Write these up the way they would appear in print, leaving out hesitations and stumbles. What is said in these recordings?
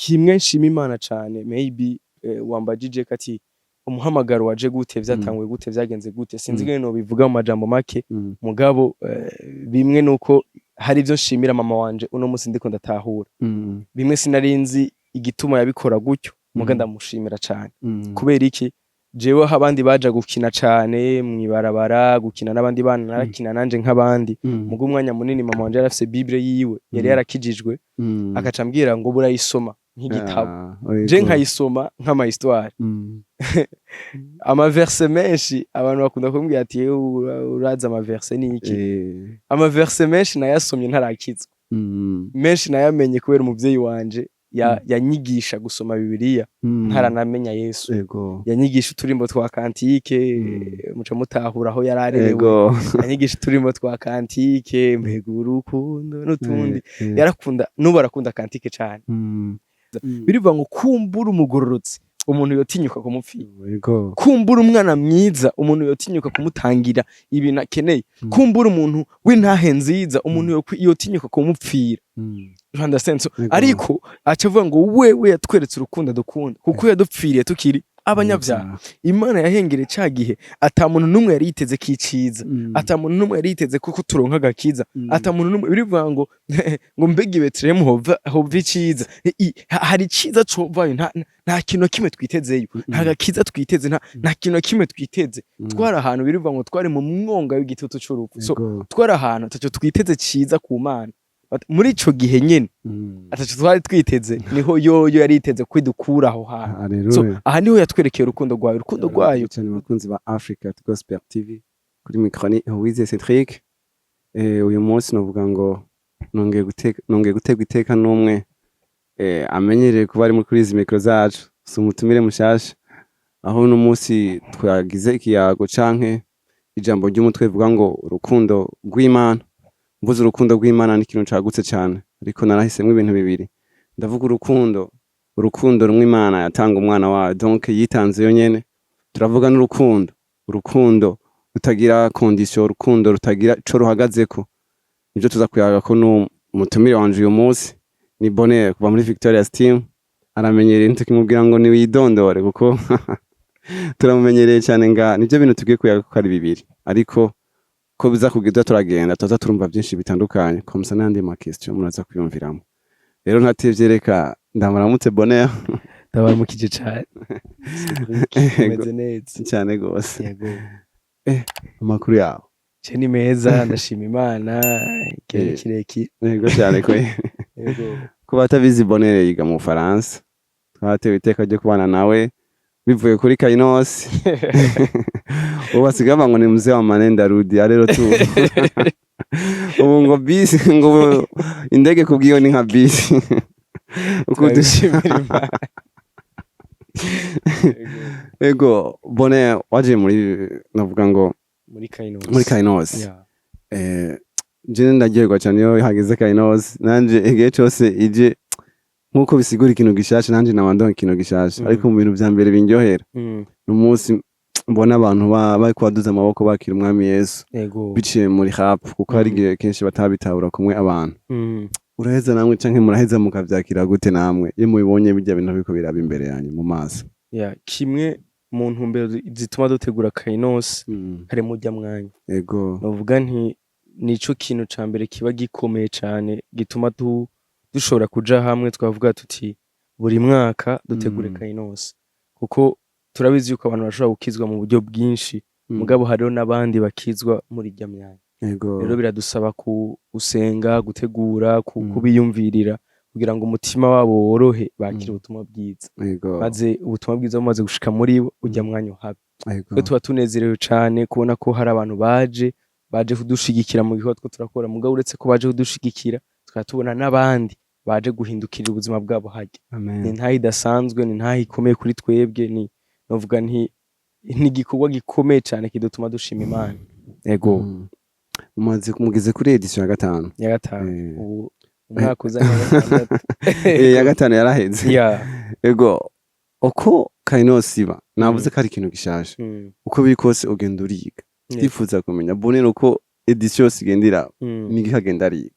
kimwe nshima Imana cane maybe wambajije kati umuhamagaro waje gute vyatanguye gute vyagenze gute sinzi ngene no bivuga mu majambo make mugabo bimwe nuko hari ivyo nshimira mama wanje uno musi ndiko ndatahura bimwe sinarinzi igituma yabikora gutyo muga ndamushimira cane kubera iki jewe abandi baja gukina cane mwibarabara gukina n'abandi bana narakina nanje nk'abandi muga umwanya munini mama wanje yarafise bible yiwe yari yarakijijwe akaca ambwira ngo burayisoma nk'igitabo je nkayisoma nk'ama histoire ama verse menshi abantu bakunda kumbwira ati uraza ama verse niki ama verse menshi nayasomye ntarakizwa menshi nayamenye kubera umuvyeyi wanje yanyigisha gusoma bibiliya ntaranamenya Yesu yanyigisha uturimbo twa kantike muca mutahura aho yararerewe yanyigisha uturimbo twa kantike mbega urukundo n'utundi yarakunda nubu arakunda kantike cane birivuga ngo kumbura umugororotsi umuntu yotinyuka kumupfira kumbura umwana mwiza umuntu yotinyuka kumutangira ibintu akeneye kumbura umuntu w'intahe nziza umuntu yotinyuka kumupfira ariko acavuga ngo wewe yatweretse urukundo dukunda kuko yadupfiriye tukiri abanyavyaha Imana yahengere ca gihe ata muntu numwe yari yiteze kiciza ata muntu numwe yari yiteze kuko turonka gakiza ata muntu numwe birivuga ngo ngo mbega Betlehemu hova iciza hari ciza covayo nta kintu kimwe twitezeyo nta gakiza twiteze nta kintu kimwe twiteze twari ahantu birivuga ngo twari mu mwonga w'igitutu c'urupfu so twari ahantu ataco twiteze ciza ku Mana muri ico gihe nyene ataco twari twiteze niho yoyo yari yiteze kwidukura aho hantu so aha niho yatwerekeye urukundo rwayo cyane bakunzi ba Africa Gospel TV kuri microni Wize Cedric uyu munsi novuga ngo nongeye gutegwa iteka n'umwe amenyereye kuba ari muri kuri izi micro zacu sumutumire mushasha aho uno munsi twagize ikiyago canke ijambo ry'umutwe bivuga ngo urukundo rw'Imana mvuze urukundo rw'Imana ni ikintu cagutse cyane ariko narahisemwe ibintu bibiri ndavuga urukundo rumwe Imana yatanga umwana wayo donc yitanze yo nyene turavuga n'urukundo rutagira condition urukundo rutagira ico ruhagazeko nivyo tuza kuyaga ko n'umutumire wanje uyu munsi ni Bonheur kuva muri Victoria Steam aramenyereye ntukimubwira ngo ni widondore kuko turamumenyereye cyane nga nivyo bintu tugiye kuyaga ko ari bibiri ariko ko biza kugenda turagenda tuza turumva byinshi bitandukanye komsa n'andi ma question muraza kwiyumviramo rero ntatevye reka ndamaramutse Bonheur ndabaramukije cyane meze neza cyane gose yego amakuru yawe je ni meza ndashima Imana kirekire yego cyane ko yego kuba atabizi Bonheur yiga mu Faransa twatewe iteka ryo kubana nawe bivuye kuri Kainos ubu basigama ngo ni mzee wa Manenda Rudi rero tu ubu ngo bisi ngo indege kubwiyo ni nka bisi ukudushimira Imana ego Bonheur waje muri navuga ngo muri Kainos je ndagirwa cyane iyo hageze Kainos nanje igihe cyose ije nkuko bisigura ikintu gishasha nanje nabandonka ikintu gishasha ariko mu bintu vya mbere binjohera n'umunsi mbona abantu bari kwaduza amaboko bakira umwami Yesu biciye muri rap kuko hari igihe kenshi batabitahura kumwe abantu uraheza namwe canke muraheza mukavyakira gute namwe iyo mubibonye bijya bintu biko biraba imbere yanyu mu maso kimwe mu ntumbero zituma dutegura Kainos hari mujya mwanya yego novuga nti nico kintu ca mbere kiba gikomeye cane gituma dushobora kuja hamwe twavuga tuti buri mwaka dutegure Kainos kuko turabizi yuko abantu bashobora gukizwa mu buryo bwinshi mugabo hariho n'abandi bakizwa muri irya myanya rero biradusaba gusenga gutegura kubiyumvirira kugira ngo umutima wabo worohe bakire ubutumwa bwiza maze ubutumwa bwiza bumaze gushika muri bo ujya mwanya uhabe twe tuba tunezerewe cane kubona ko hari abantu baje kudushigikira mu gikorwa turakora mugabo uretse ko baje kudushigikira tukaba tubona n'abandi baje guhindukira ubuzima bwabo hajya ni ntaho idasanzwe ni ntaho ikomeye kuri twebwe ni novuga ntigikorwa gikomeye cyane kidutuma dushima Imana yego mugeze kuri edition ya 5 ubu umwaka uzanye ya 5 yaraheze yego uko Kainos iba navuze ko ari ikintu gishasha uko biri kose ugenda uriga tifuza kumenya Bonheur uko edition sigendira nigikagenda ari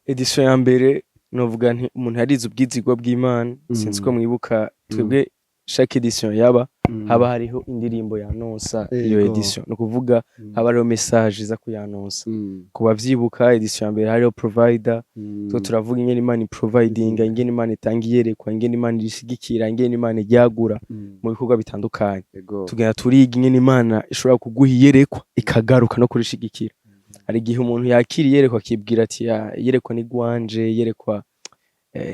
edition ya mbere novuga nti umuntu yarize ubwizigwa bw'Imana sinzi ko mwibuka twebwe chaque edition haba hariho indirimbo yanonsa iyo edition no kuvuga haba hariho message iza kuyanonsa ku bavyibuka edition ya mbere hariho provider to turavuga ingene Imana providing ingene Imana itanga iyerekwa ingene Imana irishigikira ingene Imana iryagura mu bikorwa bitandukanye tugenda turiga ingene Imana ishobora kuguha iyerekwa ikagaruka no kurishigikira hari igihe umuntu yakira iyerekwa akibwira ati iyerekwa ni gwanje iyerekwa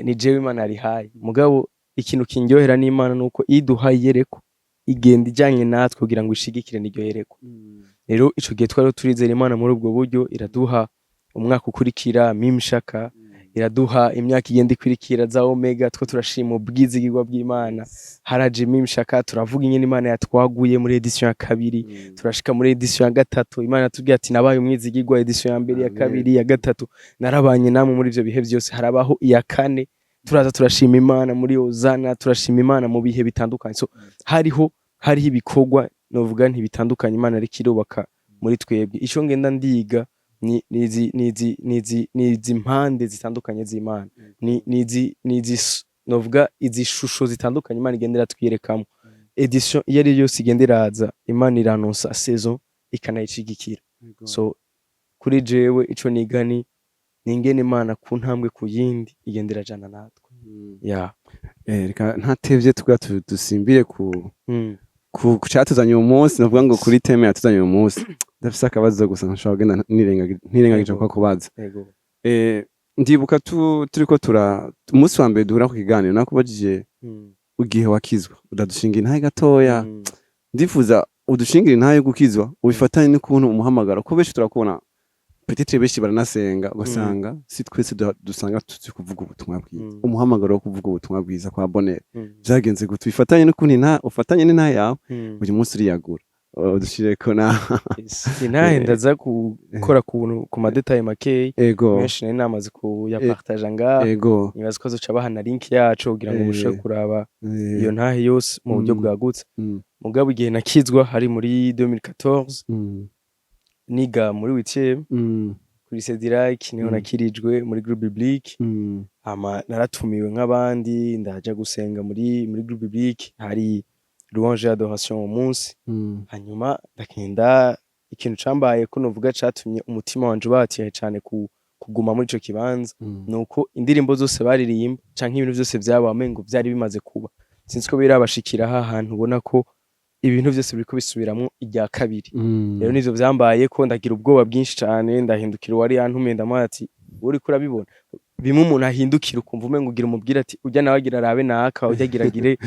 ni jewe Imana arihaye mugabo ikintu kindyohera n'Imana nuko iduhaye iyerekwa igenda ijanye natwe kugira ngo ishigikire n'iryo yerekwa rero ico gihe twari turizera Imana muri ubwo buryo iraduha umwaka ukurikira mimshaka iraduha imyaka igenda ikurikira za omega two turashima ubwizigirwa bw'Imana haraje mimshaka turavuga ingene Imana yatwaguye muri edition ya kabiri turashika muri edition ya gatatu Imana tubwiye ati nabaye umwizigirwa edition ya mbere ya kabiri ya gatatu narabanye namwe muri ivyo bihe byose harabaho iya kane turaza turashima Imana muri Hozana turashima Imana mu bihe bitandukanye so hariho ibikorwa novuga nti bitandukanye Imana ariko irubaka muri twebwe ico ngenda ndiga nizi mpande zitandukanye z'Imana nizi novuga izi shusho zitandukanye Imana igendera twiyerekamo edition iyo ari yose igenderaza Imana iranonsa saison ikanayishigikira so kuri jewe ico nigani ningene Imana ku ntambwe ku yindi igendera jana natwe reka ntatevye tuga dusimbire ku cyatuzanye uyu munsi navuga ngo kuri teme yatuzanye uyu munsi ndafise akabazo gusa nshobora kugenda ntirengagije ko kubaza ndibuka turiko umunsi wa mbere duhura ku kiganiro nakubajije ugihe wakizwa udadushingira intahe gatoya ndifuza udushingira intahe yo gukizwa ubifatanye n'ukuntu umuhamagaro ko benshi turakubona petite benshi baranasenga ugasanga si twese dusanga tuzi kuvuga ubutumwa bwiza umuhamagaro wo kuvuga ubutumwa bwiza kwa Bonheur byagenze gute bifatanye n'ukuntu ufatanye n'intahe yawe uyu munsi uriyagura dushireko na intahe ndaza gukora ku madetail makeyi menshi nari namaze kuyapartage ngaho nibaza ko zoca bahana link yacu kugira ngo mushobore kuraba iyo ntahe yose mu buryo bwagutse mugabo igihe nakizwa hari muri 2014 niga muri 8e kuri Cedric niho nakirijwe muri groupe biblique naratumiwe nk'abandi ndaja gusenga muri groupe biblique hari louange adoration mu munsi hanyuma ndakenda ikintu cambaye ko novuga catumye umutima wanje ubatiye cyane kuguma muri ico kibanza nuko indirimbo zose baririmba canke ibintu byose byabaye ngo byari bimaze kuba sinzi ko birabashikira ahantu ubona ko ibintu byose biriko bisubiramwo irya kabiri rero nivyo vyambaye ko ndagira ubwoba bwinshi cyane ndahindukira wari yantumiye ndamara ati uri kurabibona bimwe umuntu ahindukira ukumva umengo ugira umubwira ati ujya nawe agira arabe naka ujya agiragire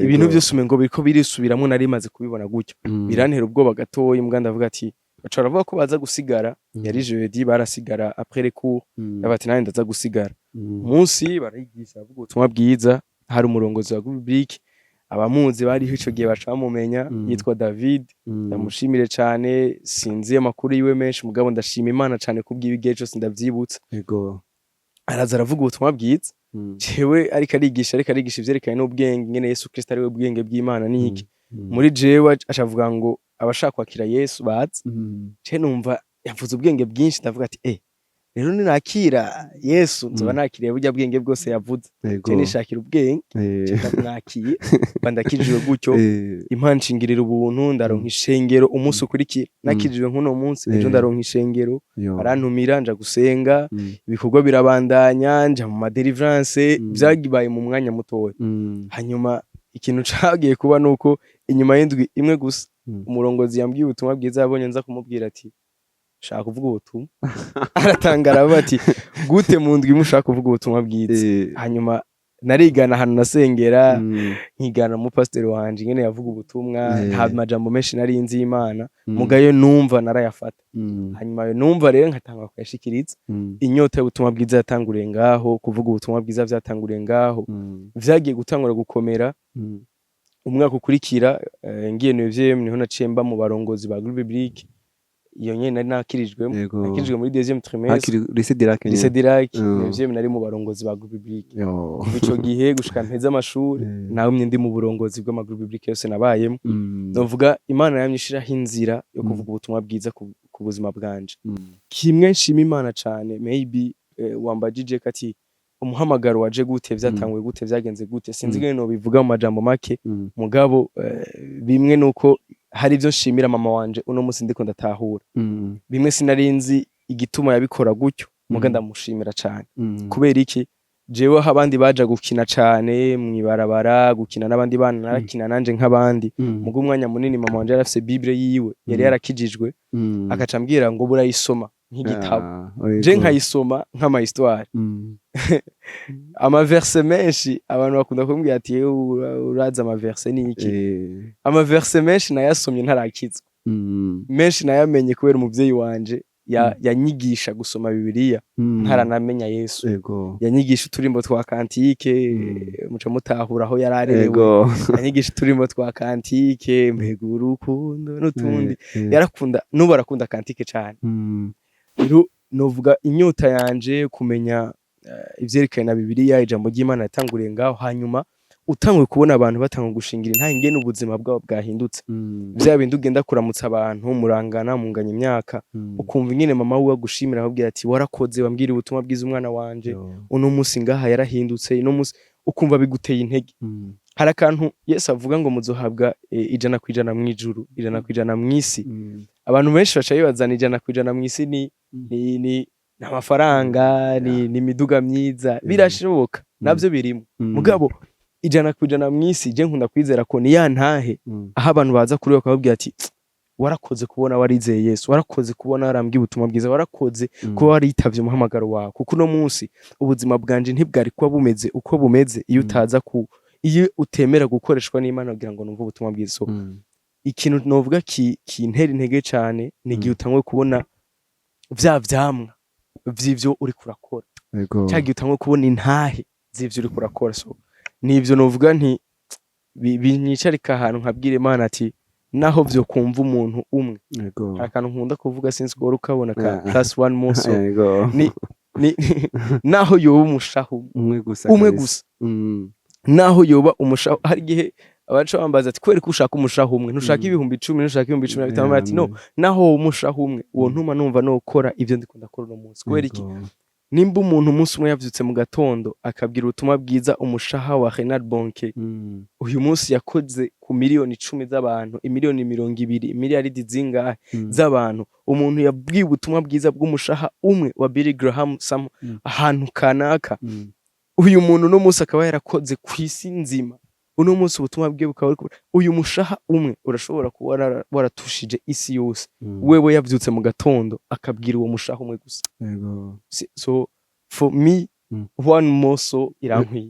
ibintu byose umengo biriko birisubiramwo nari maze kubibona gutyo birantera ubwoba gatoyi mbwa ndavuga ati bacara bavuga ko baza gusigara yari jeudi barasigara après les cours yabati nandi ndaza gusigara umunsi barayigisha bavuga ubutumwa bwiza hari umurongozi wa biblique abamuzi bariho ico gihe baca bamumenya yitwa David ndamushimire cyane sinzi amakuru yiwe menshi mugabo ndashima Imana cyane kubw'ibigihe cyose ndavyibutsa araza aravuga ubutumwa bwiza jewe ariko arigisha ivyerekanye n'ubwenge ngene Yesu Kristo ari we bwenge bw'Imana niki muri jewe ashavuga ngo abashaka kwakira Yesu bazi je numva yavuze ubwenge bwinshi ndavuga ati rero ninakira Yesu nzoba nakiriye burya bwenge bwose yavuze je nishakira ubwenge ndakiye bandakijwe gutyo Imana nshingirira ubuntu ndaronka ishengero umunsi ukurikira nakijwe nkuno munsi ejo ndaronka ishengero arantumira nja gusenga ibikorwa birabandanya nja mu deliverance byagibaye mu mwanya mutoya hanyuma ikintu cagiye kuba nuko inyuma y'indwi imwe gusa umurongozi yambwiye ubutumwa bwiza yabonye nza kumubwira ati shaka kuvuga ubutumwa aratangara bati gute mu ndwi mushaka kuvuga ubutumwa bwiza hanyuma narigana ahantu nasengera nkigana mu pastor wanje ngene yavuga ubutumwa nta majambo menshi nari nzi Imana mugayo numva narayafata hanyuma yo numva rero nkatanga kuyashikiriza inyota y'ubutumwa bwiza yatanguriye ngaho kuvuga ubutumwa bwiza byatanguriye ngaho vyagiye gutangura gukomera umwaka ukurikira ngiye niho nacemba mu barongozi ba groupe biblique iyo nyene nari nakirijwe muri deuxième trimestre lycée Dirac nivyo nari mu barongozi ba groupe biblique ico gihe gushika mpeza amashuri nawe ndi mu burongozi bw'ama groupe biblique yose nabayemo novuga Imana yamyishiraho inzira yo kuvuga ubutumwa bwiza ku buzima bwanje kimwe nshima Imana cane maybe wambajije kati umuhamagaro waje gute vyatanguye gute vyagenze gute sinzi ngene no bivuga mu majambo make mugabo bimwe nuko hari ivyo nshimira mama wanje uno musi ndiko ndatahura bimwe sinarinzi igituma yabikora gutyo muga ndamushimira cyane kubera iki jewe aho abandi baja gukina cane mwibarabara gukina n'abandi bana narakina nanje nk'abandi muga umwanya munini mama wanje yarafise bible yiwe yari yarakijijwe akaca ambwira ngo burayisoma nk'igitabo je nkayisoma nk'ama histoire ama verse menshi abantu bakunda kumbwira ati uraza ama verse ni iki ama verse menshi nayasomye ntarakizwa menshi nayamenye kubera umuvyeyi wanje yanyigisha gusoma bibiliya ntaranamenya Yesu yanyigisha uturimbo twa kantike muca mutahura aho yararerewe yanyigisha uturimbo twa kantike mbega urukundo n'utundi yarakunda nubu arakunda kantike cyane rero novuga inyota yanje kumenya ivyerekanye na bibiliya ijambo ry'Imana yatanguriye ngaho hanyuma utangwe kubona abantu batanga gushingira intahe ingene ubuzima bwabo bwahindutse vya bindi ugenda kuramutsa abantu murangana munganya imyaka ukumva ingene mama we agushimira akubwira ati warakoze wambwira ubutumwa bwiza umwana wanje uno musi ngaha yarahindutse uno musi ukumva biguteye intege hari akantu Yesu avuga ngo muzohabwa 100% mw'ijuru 100% mw'isi abantu benshi baca bibazana 100% mw'isi ni amafaranga ni imiduga myiza birashoboka navyo birimo mugabo 100% mw'isi je nkunda kwizera ko ni ya ntahe aho abantu baza kuri bakababwira ati warakoze kubona warizeye Yesu warakoze kubona warambwiye ubutumwa bwiza warakoze kuba waritavye umuhamagaro wawe kuko no munsi ubuzima bwanje ntibwari kuba bumeze uko bumeze iyo utaza iyo utemera gukoreshwa n'Imana kugira ngo numve ubutumwa bwiza ikintu novuga kintera intege cyane ni igihe utangwe kubona vya vyamwa vy'ivyo uri kurakora cyagiye utangwe kubona intahe z'ivyo uri kurakora so nivyo novuga nti binyicarika ahantu nkabwira Imana ati naho vyo kumva umuntu umwe akantu nkunda kuvuga sinzi ko ukabona ka plus one more so ni naho yoba umushahu umwe gusa naho yoba umushahu hari gihe abaca bambaza ati kweri ko ushaka umushahu umwe ntushaka ibihumbi 10 ntushaka ibihumbi 15 ati no naho umushahu umwe uwo ntuma numva no gukora ivyo ndikunda gukora no munsi kweri iki nimba umuntu umunsi umwe yavyutse mu gatondo akabwira ubutumwa bwiza umushaha wa Renard Bonke uyu munsi yakoze ku miliyoni 10 z'abantu imiliyoni 200 miliyaridi zingahe z'abantu umuntu yabwiye ubutumwa bwiza bw'umushaha umwe wa Billy Graham ahantu kanaka uyu muntu no munsi akaba yarakoze kw'isi nzima uno munsi ubutumwa bwiye bukaba uyu mushaha umwe urashobora kuba waratushije isi yose wewe yavyutse mu gatondo akabwira uwo mushaha umwe gusa so for me one more so irankwiye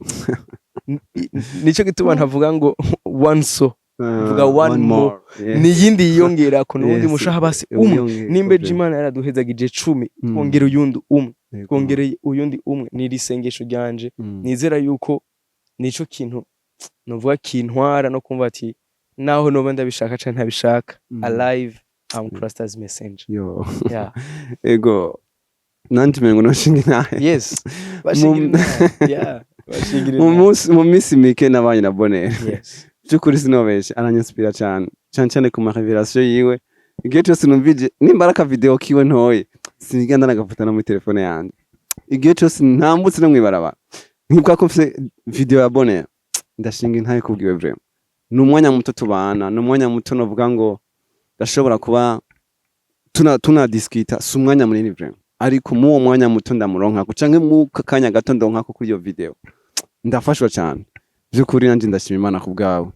nico gituma ntavuga ngo one so vuga one more ni yindi yiyongera ko n'undi mushaha basi umwe nimbe Imana yaraduhezagije 10 twongera uyundi umwe twongere uyundi umwe ni risengesho ryanje nizera yuko nico kintu novuga kintwara no kumva ati naho noba ndabishaka cyane ntabishaka alive I'm Christ's messenger yeah ego nanti mengo no shingina yes bashingina yeah bashingina mu minsi mike nabanye na Bonheur yes cyukuri sinobeshe aranyanspira cyane ku ma revelation yiwe igihe cyose numvije nimbaraka video kiwe ntoye sinigenda nagafata no mu telefone yanjye igihe cyose ntambutse no mwibaraba nkibwa ko mfite video ya Bonheur ndashinga intaye kubwiwe vraiment n'umwanya muto tubana n'umwanya muto novuga ngo ndashobora kuba tuna discuta sumwanya munini vraiment ariko mu mwanya muto ndamuronka ko canke mu kakanya gato ndonka ko kuri iyo video ndafashwa cyane byukuri nanje ndashima Imana kubgawe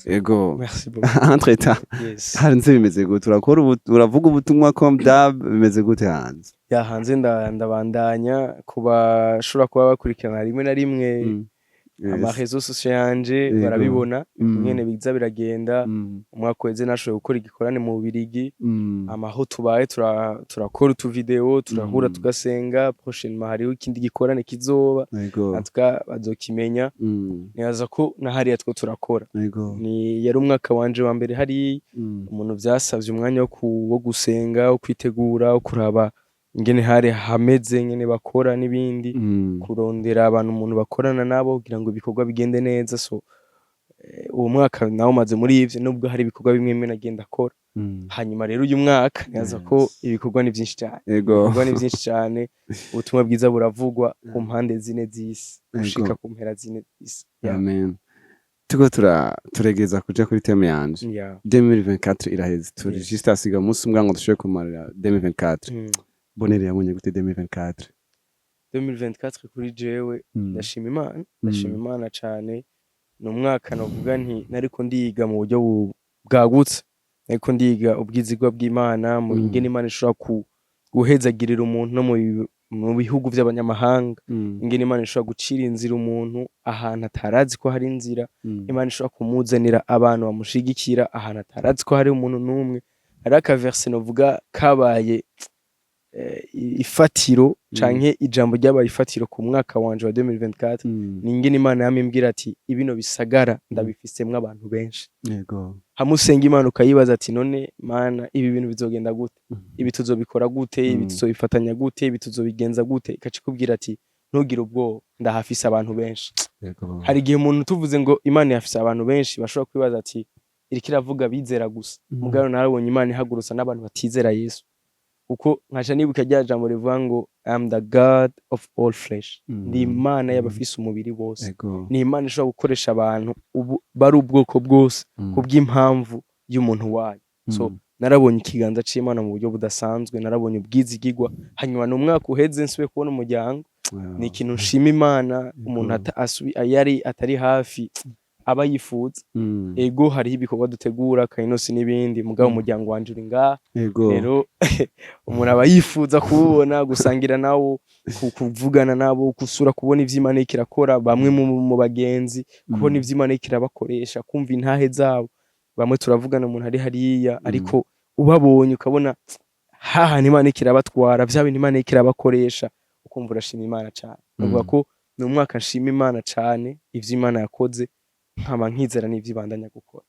ego merci beaucoup entreta hanze bimeze gute urakora uravuga ubutumwa comme dab bimeze gute hanze ya hanze ndabandanya kubashura kuba bakurikirana rimwe na rimwe amarezo sociaux yanje barabibona nyene biza biragenda umwaka weze nashoboye gukora igikorane mu Bubirigi amaho tubaye turakora utu video turahura tugasenga prochainement hariho ikindi gikorane kizoba natwa bazokimenya nibaza ko nahariya two turakora ni yari umwaka wanje wa mbere hari umuntu vyasavye umwanya wo gusenga wo kwitegura wo kuraba ingene hari hameze ngene bakora nibindi kurondera abantu umuntu bakorana nabo kugira ngo ibikorwa bigende neza so uwo mwaka nawo maze muri ivyo nubwo hari ibikorwa bimwe bimwe nagenda akora hanyuma rero uyu mwaka nyaza ko ibikorwa ni byinshi cyane ibikorwa ni byinshi cyane ubutumwa bwiza buravugwa ku mpande zine z'isi gushika ku mpera zine z'isi amen tuko turegeza kuja kuri teme yanje 2024 iraheze turi juste asiga umunsi umwe ngo dushobore kumarira 2024 bonere yabonye gute 2024 kuri jewe ndashima Imana cyane no mwaka novuga nti nariko ndiga mu buryo bwagutse ariko ndiga ubwizigwa bw'Imana mu ingene Imana ishobora guhezagirira umuntu no mu bihugu by'abanyamahanga ingene Imana ishobora gucira inzira umuntu ahantu atarazi ko hari inzira Imana ishobora kumuzanira abantu bamushigikira ahantu atarazi ko hari umuntu n'umwe ari akaverse novuga kabaye ifatiro canke ijambo ryabaye ifatiro ku mwaka wanje wa 2024 ni ingene Imana yamimbwira ati ibino bisagara ndabifisemwe abantu benshi yego hamusenga Imana ukayibaza ati none Mana ibi bintu bizogenda gute ibi tuzobikora gute ibi tuzobifatanya gute ibi tuzobigenza gute ikacikubwira ati ntugire ubwo ndahafise abantu benshi yego hari igihe umuntu tuvuze ngo Imana yafise abantu benshi bashobora kwibaza ati iriko iravuga bizera gusa mugabo narabonye Imana ihagurutsa n'abantu batizera Yesu uko nkaca nibuka rya jambo rivuga ngo I am the God of all flesh ni Imana y'abafise umubiri bose ni Imana ishobora gukoresha abantu bari ubwoko bwose kubw'impamvu y'umuntu wayo so narabonye ikiganza c'Imana mu buryo budasanzwe narabonye ubwizigirwa hanyuma no mwaka uheze nsubiye kubona umuryango ni ikintu nshima Imana umuntu yari atari hafi aba yifuza ego hariho ibikorwa dutegura Kainos n'ibindi mugabo umuryango wanje uri ngaha rero umuntu aba yifuza kubona gusangira nawo kuvugana nabo kusura kubona ivy'Imana ikirakora bamwe mu bagenzi kubona ivy'Imana ikirabakoresha kumva intahe zabo bamwe turavugana umuntu ari hariya ariko ubabonye ukabona haha Imana ikirabatwara vya bintu Imana ikirabakoresha ukumva urashima Imana cyane bavuga ko ni umwaka nshima Imana cyane ivy'Imana yakoze nkaba nkizera n'ivyibandanya gukora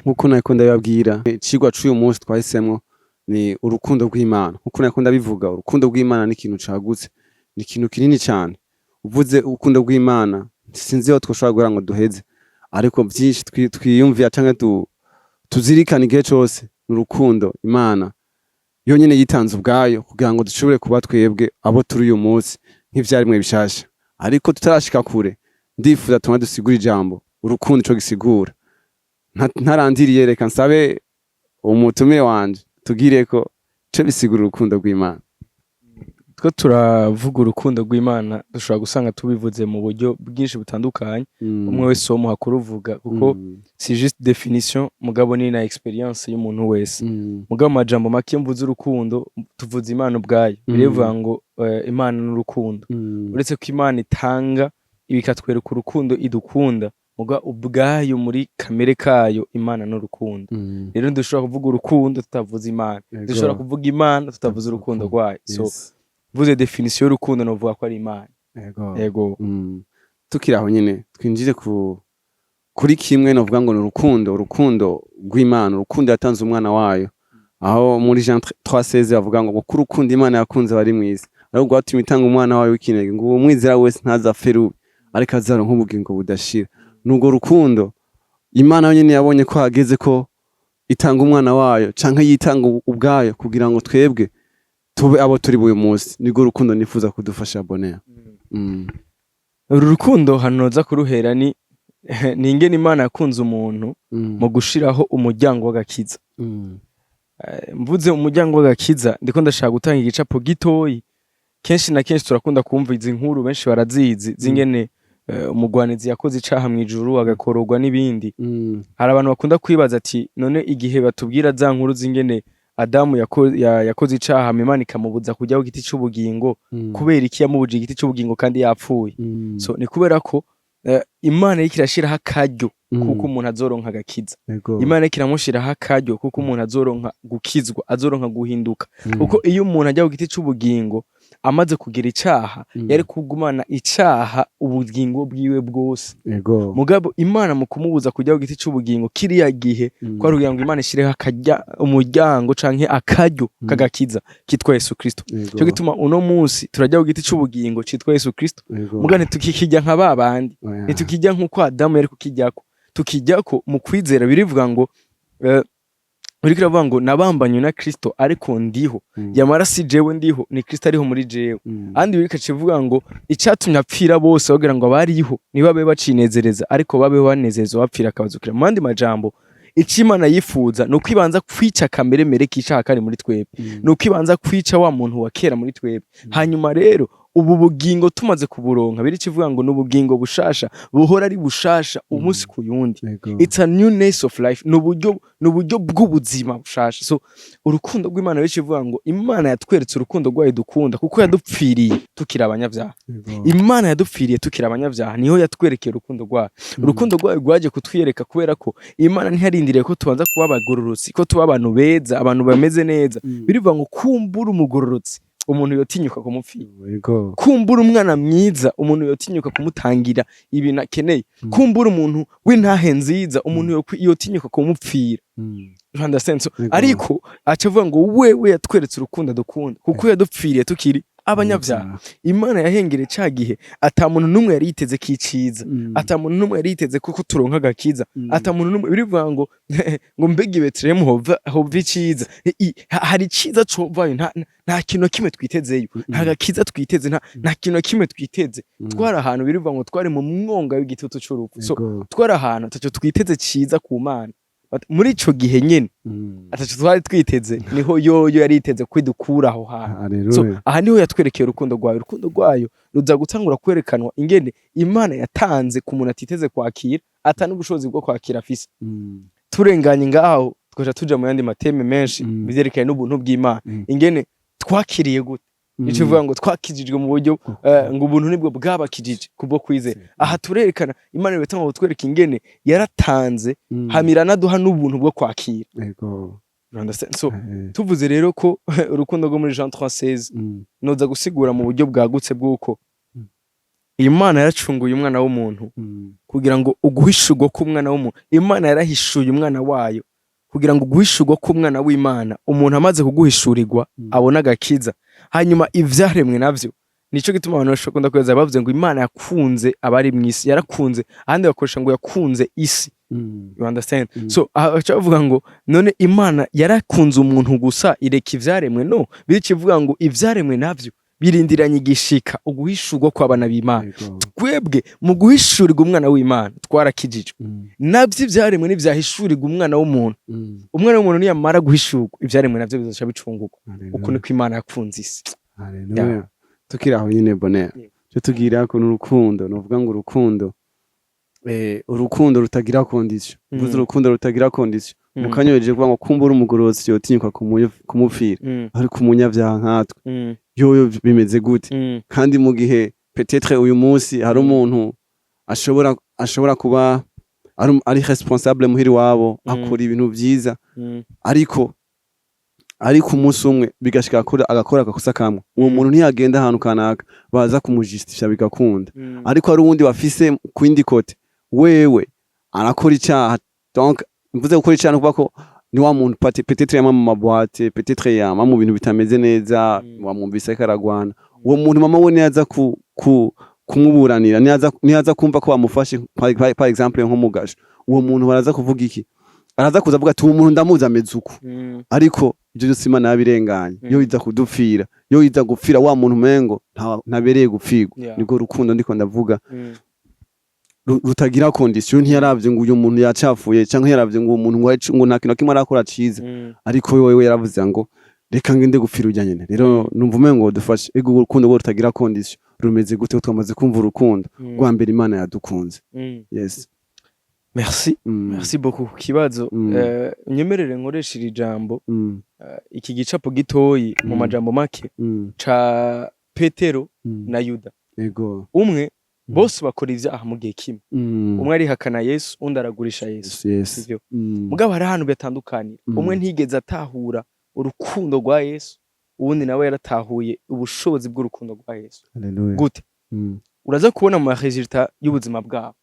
nkuko nako ndababwira icigwa c'uyu munsi twahisemwo ni urukundo rw'Imana nkuko nako ndabivuga urukundo rw'Imana ni ikintu cagutse ni ikintu kinini cyane uvuze urukundo rw'Imana sinzi aho twoshobora guhera ngo duheze ariko byinshi twiyumvira canke tuzirikana igihe cose n'urukundo Imana yonyene yitanze ubwayo kugira ngo dushobore kuba twebwe abo turi uyu munsi nk'ivyarimwe bishasha ariko tutarashika kure ndifuza tuma dusigura ijambo urukundo ico gisigura ntarandiriye reka nsabe umutumire wanje tugire ko ico bisigura urukundo rw'Imana two turavuga urukundo rw'Imana dushobora gusanga tubivuze mu buryo bwinshi butandukanye umwe wese wo muhakuru uvuga kuko si juste definition mugabo ni na experience y'umuntu wese mugabo majambo make mvuze urukundo tuvuze Imana ubwayo birevuga ngo Imana n'urukundo uretse ko Imana itanga ibikatwereka urukundo idukunda muga ubwayo muri kamere kayo Imana n'urukundo rero dushobora kuvuga urukundo tutavuze Imana dushobora kuvuga Imana tutavuze urukundo rwayo so vuze definition y'urukundo novuga ko ari Imana yego tukiraho nyene twinjire kuri kimwe novuga ngo urukundo rw'Imana urukundo yatanze umwana wayo aho muri Jean 3:16 bavuga ngo kuko urukundo Imana yakunze bari mwisi ariko gwatumye itanga umwana wayo w'ikinege ngo uwo mwizera wese ntazapfe rubi ariko azaronka ubugingo budashira nubwo rukundo Imana yonyene yabonye ko hageze ko itanga umwana wayo canke yitanga ubwayo kugira ngo twebwe tube abo turi buyu munsi nibwo rukundo nifuza kudufasha bonera uru rukundo hanoza kuruhera ni ingene Imana yakunze umuntu mu gushiraho umuryango w'agakiza mvuze umuryango w'agakiza ndiko ndashaka gutanga igicapo gitoyi kenshi na kenshi turakunda kumva izi nkuru benshi barazizi zingene umugwanizi yakoze icaha mwijuru agakororwa n'ibindi hari abantu bakunda kwibaza ati none igihe batubwira za nkuru zingene Adamu yakoze icaha Imana ikamubuza kujyaho igiti c'ubugingo kubera iki yamubuje igiti c'ubugingo kandi yapfuye so ni kubera ko Imana ikirashiraho akaryo kuko umuntu azoronka agakiza Imana ikiramushiraho akaryo kuko umuntu azoronka gukizwa azoronka guhinduka kuko iyo umuntu ajya ku giti c'ubugingo amaze kugira icaha yari kugumana icaha ubugingo bwiwe bwose. Mugabo Imana mu kumubuza kujya ku giti c'ubugingo kiriya gihe kwari kugira ngo Imana ishireho umuryango canke akaryo kagakiza kitwa Yesu Kristo. Cyo gituma uno munsi turajya ku giti c'ubugingo citwa Yesu Kristo, mugane tukikijya nka babandi, nitukijya nkuko Adamu yari kukijyako, tukijyako mu kwizera. Birivuga ngo uriko uravuga ngo nabambanywe na Kristo ariko ndiho, yamara si jewe ndiho, ni Kristo ariho muri jewe. Andi birika civuga ngo icatumye apfira bose bagira ngo abariho nibabe bacinezereza, ariko babe banezereza bapfira akabazukira. Mu yandi majambo, ico Imana yifuza ni uko ibanza kwica kameremere k'icaha kari muri twebwe, ni uko ibanza kwica wa muntu wa kera muri twebwe. Hanyuma rero ubu bugingo tumaze kuburonka, biri kivuga ngo n'ubugingo bushasha buhora ari bushasha umunsi ku yundi. It's a newness of life, n'uburyo bw'ubuzima bushasha. So urukundo rw'Imana biri kivuga ngo Imana yatweretse urukundo rwayo dukunda kuko yadupfiriye tukiri abanyabyaha. Imana yadupfiriye tukiri abanyabyaha, niho yatwerekeye urukundo rwayo. Urukundo rwayo rwaje kutwiyereka kubera ko Imana ntiharindiriye ko tubanza kuba abagororotsi, ko tuba abantu beza, abantu bameze neza. Birivuga ngo kumbura umugororotsi umuntu yotinyuka kumupfira, kumbura umwana mwiza umuntu yotinyuka kumutangira ibintu akeneye, kumbura umuntu w'intahe nziza umuntu yotinyuka kumupfira. Ariko acavuga ngo wewe yatweretse urukundo dukunda kuko yadupfiriye tukiri abanyabyaha. Imana yahengereye ca gihe ata muntu numwe yari yiteze kiciza, ata muntu numwe yari yiteze kuko turonka agakiza, ata muntu numwe. Birivuga ngo ngo mbega Betlehemu hova iciza, hari iciza covayo, nta kintu kimwe twitezeyo, nta gakiza twiteze, nta kintu kimwe twiteze. Twari ahantu birivuga ngo twari mu mwonga w'igitutu c'urupfu. So twari ahantu ataco twiteze ciza ku Mana. Muri ico gihe nyene ataco twari twiteze, niho yoyo yari yiteze kwidukura aho hantu. So aha niho yatwerekeye urukundo rwayo. Urukundo rwayo ruza gutangura kwerekanwa ingene Imana yatanze ku muntu atiteze kwakira, ata n'ubushobozi bwo kwakira afise. Turenganye ngaho twaje tuja mu yandi mateme menshi bizerekanye n'ubuntu bw'Imana, ingene twakiriye gute. Nico bivuga ngo twakijijwe mu buryo ngo ubuntu nibwo bwabakijije kubwo kwizera. Aha turerekana Imana ibetanga gutwereka ingene yaratanze hamira naduha n'ubuntu bwo kwakira. So tuvuze rero ko urukundo rwo muri Jean 3:16 noza gusigura mu buryo bwagutse bw'uko Imana yaracunguye umwana w'umuntu kugira ngo uguhishurwa k'umwana w'umuntu. Imana yarahishuye umwana wayo kugira ngo uguhishurwa k'umwana w'Imana, umuntu amaze kuguhishurirwa abona agakiza. Hanyuma ivyaremwe navyo nico gituma abantu bashobora kweza bavuze ngo Imana yakunze abari mw'isi, yarakunze, ahandi bakoresha ngo yakunze isi. You understand? So acha bavuga ngo none Imana yarakunze umuntu gusa ireka ivyaremwe? No, biri kivuga ngo ivyaremwe navyo birindiranye igishika uguhishurwa kw'abana b'Imana. Twebwe mu guhishurirwa umwana w'Imana twarakijijwe, navyo ivyaremwe n'ivyahishurirwa umwana w'umuntu. Umwana w'umuntu niyamara guhishurwa, ivyaremwe navyo bizoca bicungurwa. Uko niko Imana yakunze isi. Tukiri aho nyine Bonheur, cyo tugira ko n'urukundo, novuga ngo urukundo rutagira condition. Vuze urukundo rutagira condition, mukanyoheje kuvuga ngo kumbura umugororotsi yotinyuka kumupfira, ariko umunyavyaha nkatwe yoyo bimeze gute? Kandi mu gihe peut-être uyu munsi hari umuntu ashobora kuba ari responsable muhiri wabo, akora ibintu vyiza, ariko umunsi umwe bigashika agakora agakosa kamwe, uwo muntu ntiyagenda ahantu kanaka baza kumujustifya bigakunda. Ariko hari uwundi wafise kwindi kote, wewe arakora icaha. Donc mvuze gukora icaha kuvuga ko ni wa muntu peut-être yama mu mabwate, peut-être yama mu bintu bitameze neza, wamwumvise karagwana. Uwo muntu mama we niyaza kumuburanira, niyaza kumva ko bamufashe par exemple nk'umugasho, uwo muntu baraza kuvuga iki? Araza kuza avuga ati uwo muntu ndamuzi ameze uko. Ariko ibyo byose Imana yabirenganye, yo iza kudupfira, yo iza gupfira wa muntu mengo ntabereye gupfirwa. Nibwo rukundo ndiko ndavuga rutagira condition. Ntiyaravye ngo uyu muntu yacafuye canke yaravye ngo uwo muntu ngo nta kintu kimwe arakora ciza, ariko wewe yaravuze ngo reka ngende gupfira ujya nyene. Rero numva umengo dufashe ego urukundo rwo rutagira condition rumeze gute? Twamaze kumva urukundo rwa mbere Imana yadukunze. Yes. Merci beaucoup. Kibazo nyemerere nkoresha iri jambo iki gicapo gitoyi mu majambo make ca Petero na Yuda. Umwe bose bakora ivyaha mu gihe kimwe, umwe arihakana Yesu, undi aragurisha Yesu. Mugabo hari ahantu bitandukanira. Umwe ntigeze atahura urukundo rwa Yesu, uwundi nawe yaratahuye ubushobozi bw'urukundo rwa Yesu. Haleluya. Gute? Uraza kubona mu resulta y'ubuzima bwabo.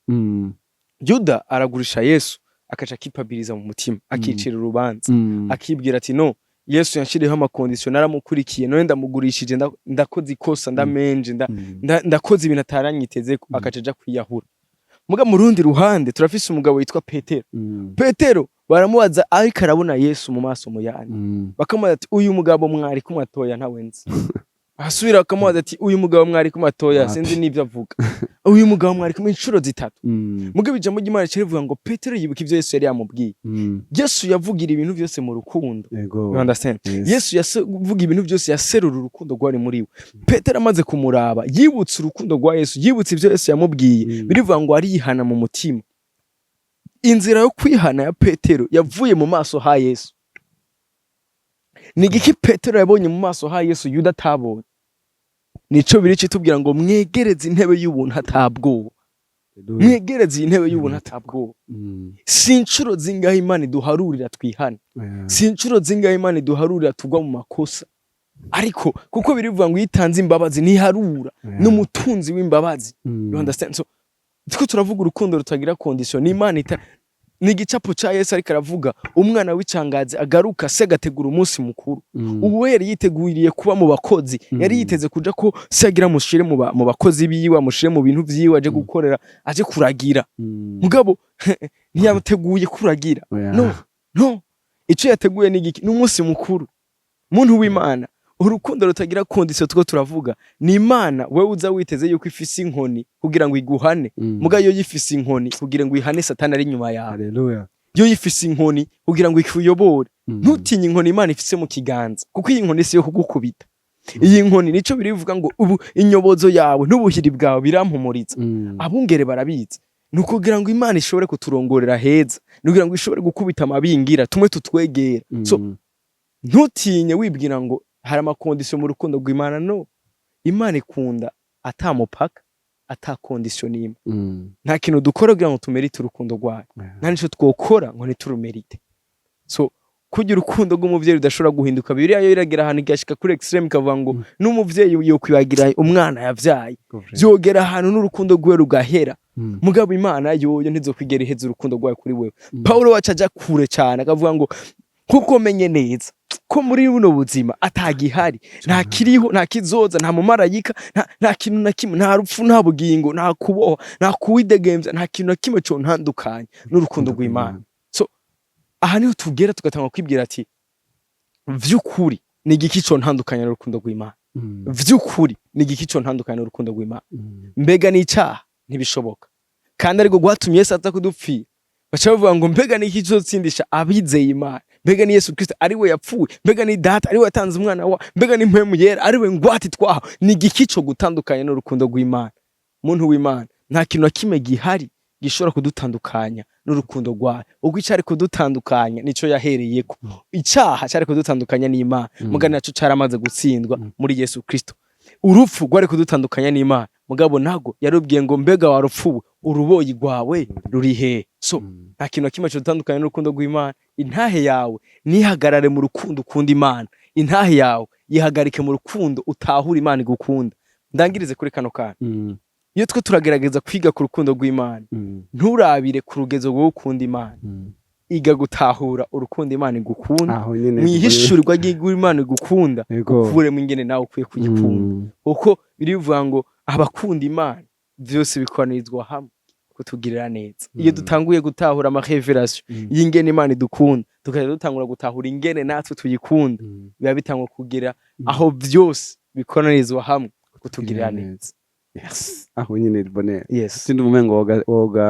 Yuda aragurisha Yesu akaca akipabiliza mu mutima akicira urubanza akibwira ati no Yesu yanshiriyeho amakondisiyo naramukurikiye none ndamugurishije ndakoze ikosa ndamenje ndakoze ibintu ataranyiteze akaca aja kwiyahura. Muga mu rundi ruhande turafise umugabo witwa Petero. Petero baramubaza ariko arabona Yesu mu maso muyandi bakamubaza ati uyu mugabo mwari kumatoya ntawe nzi. Asubira bakamubaza ati uyu mugabo mwari kumatoya sinzi n'ibyo avuga. Uyu mugabo mwari kumwe inshuro zitatu. Muga ijambo ry'Imana rivuga ngo Petero yibuka ivyo Yesu yari yamubwiye. Yesu yavugira ibintu byose mu rukundo. You understand? Yesu yavuga ibintu byose yaserura urukundo rwari muri we. Petero amaze kumuraba yibutse urukundo rwa Yesu, yibutse ivyo Yesu yamubwiye. Birivuga ngo arihana mu mutima. Inzira yo kwihana ya Petero yavuye mu maso ha Yesu. Ni giki Petero yabonye mu maso ha Yesu Yuda atabonye? Nico biri kitubwira ngo mwegereze intebe y'ubuntu atabwoba. Mwegereze intebe y'ubuntu atabwoba. Si incuro zingahe Imana iduharurira twihana. Si incuro zingahe Imana iduharurira tugwa mu makosa. Ariko kuko birivuga ngo yitanze imbabazi ntiharura n'umutunzi w'imbabazi. You understand? So tuko turavuga urukundo rutagira condition ni Imana ni igicapo ca Yesu ariko aravuga umwana w'icangazi agaruka se gategura umunsi mukuru. Ubu yari yiteguriye kuba mu bakozi, yari yiteze kuja ko se agira mushire mu bakozi biwe, amushire mu bintu vyiwe aje gukorera, aje kuragira. Mugabo ntiyateguye kuragira. No ico yateguye ni igiki? N'umunsi mukuru. Muntu w'Imana urukundo rutagira condition tuko turavuga ni Imana wewe uza witeze yuko ifise inkoni kugira ngo iguhane. Muga yo yifise inkoni kugira ngo ihane Satani ari nyuma yawe. Haleluya. Yo yifise inkoni kugira ngo ikuyobore. Ntutinye inkoni Imana ifise mu kiganza kuko iyi nkoni si yo kugukubita. Iyi nkoni nico birivuga ngo ubu inyobozo yawe n'ubuhiri bwawe birampumuriza. Abungere barabizi. Nukugira ngo Imana ishobore kuturongorera heza. Nukugira ngo ishobore gukubita amabingira tumwe tutwegera. So ntutinye wibwira ngo hari amakondisiyo mu rukundo rw'Imana. No, Imana ikunda atamupaka atakondisiyo n'imwe. Nta kintu dukora kugira ngo tumerite urukundo rwayo, nta nico twokora ngo ntiturumerite. So kugira urukundo rw'umuvyeyi rudashobora guhinduka, Bibiliya yo iragira ahantu igashika kuri extreme ikavuga ngo n'umuvyeyi yo kwibagira umwana yavyaye vyogera ahantu n'urukundo rwe rugahera. Mugabo Imana yoyo ntizokwigera iheza urukundo rwayo kuri wewe. Paulo wacaja kure cyane akavuga ngo kuko menye neza ko muri buno buzima atagihari, nta kiriho, nta kizoza, nta mumarayika, nta kintu na kimwe, nta rupfu, nta bugingo, nta kuboha, nta kuwidegemvya, nta kintu na kimwe cyo ntandukanye n'urukundo rw'Imana. So aha niho tugera tugatanga kwibwira ati vy'ukuri ni igiki cyo ntandukanye n'urukundo rw'Imana. Vy'ukuri ni igiki cyo ntandukanye n'urukundo rw'Imana. Mbega ni icyaha ntibishoboka, kandi ariko gwatumye Yesu aza kudupfira. Bacha bavuga ngo mbega ni iki cyоtsindisha abizeye Imana, mbega ni Yesu Kristo ari we yapfuye, mbega ni data ari we yatanze umwana wa, mbega ni mpemu yera ari we ngwati twaho. Ni igiki cyo gutandukanya n'urukundo rw'Imana. Muntu w'Imana nta kintu kimwe gihari gishobora kudutandukanya n'urukundo rwayo. Ubwo icari kudutandukanya nico yahereyeko. Icyaha cyari kudutandukanya n'Imana, mugani naco caramaze gutsindwa muri Yesu Kristo. Urupfu rwari kudutandukanya n'Imana, mugabo nago yarubwiye ngo mbega warupfuwe uruboyi rwawe ruri he. So nta kintu kimwe cyo dutandukanya n'urukundo rw'Imana. Intahe yawe nihagarare mu rukundo ukunda Imana. Intahe yawe yihagarike mu rukundo utahura Imana igukunda. Ndangirize kuri kano kana. Iyo twe turagerageza kwiga ku rukundo rw'Imana, nturabire ku rugezo rwo gukunda Imana. Iga gutahura urukundo Imana igukunda, mwihishurirwa ry'Imana igukunda, ukuremo ingene nawe ukwiye kuyikunda. Uko birivuga ngo abakunda Imana byose bikoranizwa hamwe kutugirira neza. Iyo dutanguye gutahura amarevelation y'ingene Imana idukunda, tukaje dutangura gutahura ingene natwe tuyikunda, biba bitangwa kugira aho byose bikoranizwa hamwe kutugirira neza. Yes, aho nyine ribone. Yes, sindi umengo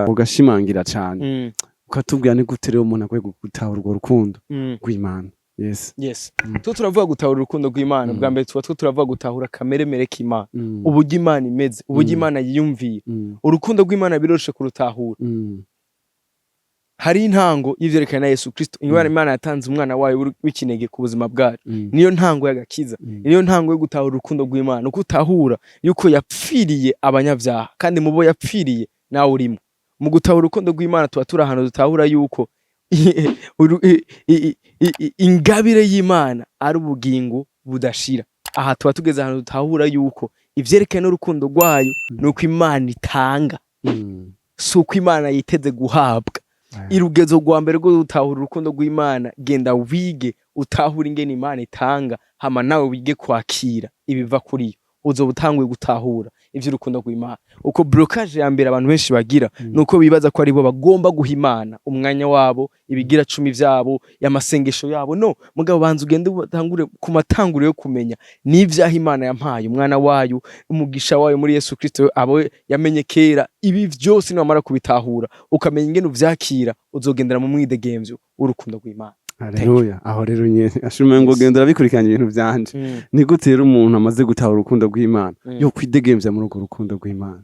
ugashimangira cyane. Ukatubwira ni gute rero umuntu akwiye gutahura urwo rukundo rw'Imana. Yes. Turavuga gutahura urukundo rw'Imana, bwa mbere turavuga gutahura kameremere k'Imana, uburyo Imana imeze, uburyo Imana yiyumviye. Urukundo rw'Imana biroroshe kurutahura. Hari intango y'ivyerekana na Yesu Kristo. Imana yatanze umwana wayo w'ikinege ku buzima bwacu. Niyo ntango y'agakiza. Niyo ntango yo gutahura urukundo rw'Imana, uko utahura yuko yapfiriye abanyabyaha kandi mubo yapfiriye nawe urimo. Mu gutahura urukundo rw'Imana tuba turi ahantu dutahura yuko ingabire y'Imana ari ubugingo budashira. Aha tuba tugeze ahantu dutahura yuko ivyerekeye n'urukundo rwayo nuko Imana itanga, si uko Imana yiteze guhabwa. Irugezo rwa mbere rwo gutahura urukundo rw'Imana, genda wige utahura ingene Imana itanga, hama nawe wige kwakira ibiva kuri yo, uzoba utanguye gutahura ivy'urukundo rw'Imana. Uko blocage ya mbere abantu benshi bagira nuko bibaza ko aribo bagomba guha Imana umwanya wabo, ibigira 10 vyabo, y'amasengesho yabo. No, mugabo banza ugende utangure ku matanguro yo kumenya n'ivyaha Imana yampaye umwana wayo, umugisha wayo muri Yesu Kristo abo yamenye kera. Ibi vyose nimara kubitahura ukamenya ingene uvyakira, uzogendera mu mwidegemvyo w'urukundo rw'Imana. Haleluya. Aho rero nyene ashumenye ngo gendera bikurikiranye ibintu vyanje. Ni gute rero umuntu amaze gutahura urukundo rw'Imana yo kwidegemvya muri urwo rukundo rw'Imana?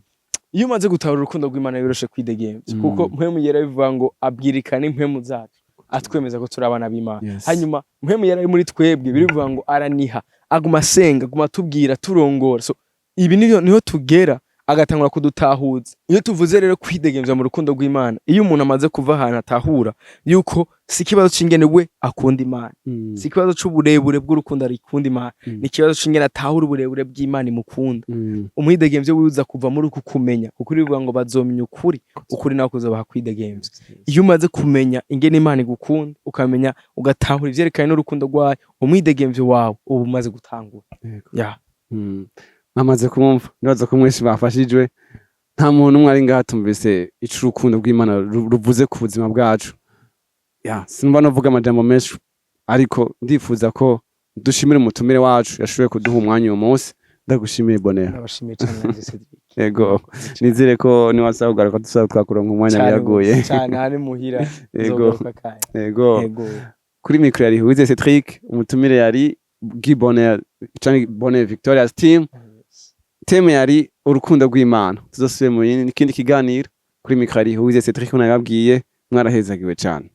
Iyo umaze gutahura urukundo rw'Imana biroshe kwidegemvya, kuko mpwemu yera bivuga ngo abwirikana impwemu zacu, atwemeza ko turi abana b'Imana. Hanyuma mpwemu yera muri twebwe birivuga ngo araniha, aguma asenga, aguma tubwira, turongora. So ibi niho tugera agatangura kudutahuza. Iyo tuvuze rero kwidegemvya mu rukundo rw'Imana, iyo umuntu amaze kuva ahantu atahura yuko si kibazo c'ingene we akunda Imana, si kibazo c'uburebure bw'urukundo arikunda Imana, ni kibazo c'ingene atahura uburebure bw'Imana imukunda. Umwidegemvyo wiza kuva muri uku kumenya, kuko bivuga ngo bazomenya ukuri, ukuri nako kuzobaha kwidegemvya. Iyo umaze kumenya ingene Imana igukunda, ukamenya ugatahura ivyerekanye n'urukundo rwayo, umwidegemvyo wawe uba umaze gutangura. Amaze kumva, nibaza ko mwese bafashijwe. Nta muntu umwe ari ngaha tumvise ico urukundo rw'Imana ruvuze ku buzima bwacu. Sinumva novuga amajambo menshi, ariko ndifuza ko dushimire umutumire wacu yashoboye kuduha umwanya uyu munsi. Ndagushimiye Bonheur. Ndabashimiye cyane nanjye Cedric. Yego, nizere ko niwasaba kugaruka dusaba twakuronka umwanya biragoye. Cyane ari muhira. Yego. Kuri micro yari Huize Cedric, umutumire yari Guy Bonheur, canke Bonheur Victoria's team. Teme yari urukundo rw'Imana. Tuzosubire mu kindi kiganiro. Kuri micro yari Huize Cedric, unababwiye mwarahezagiwe cyane.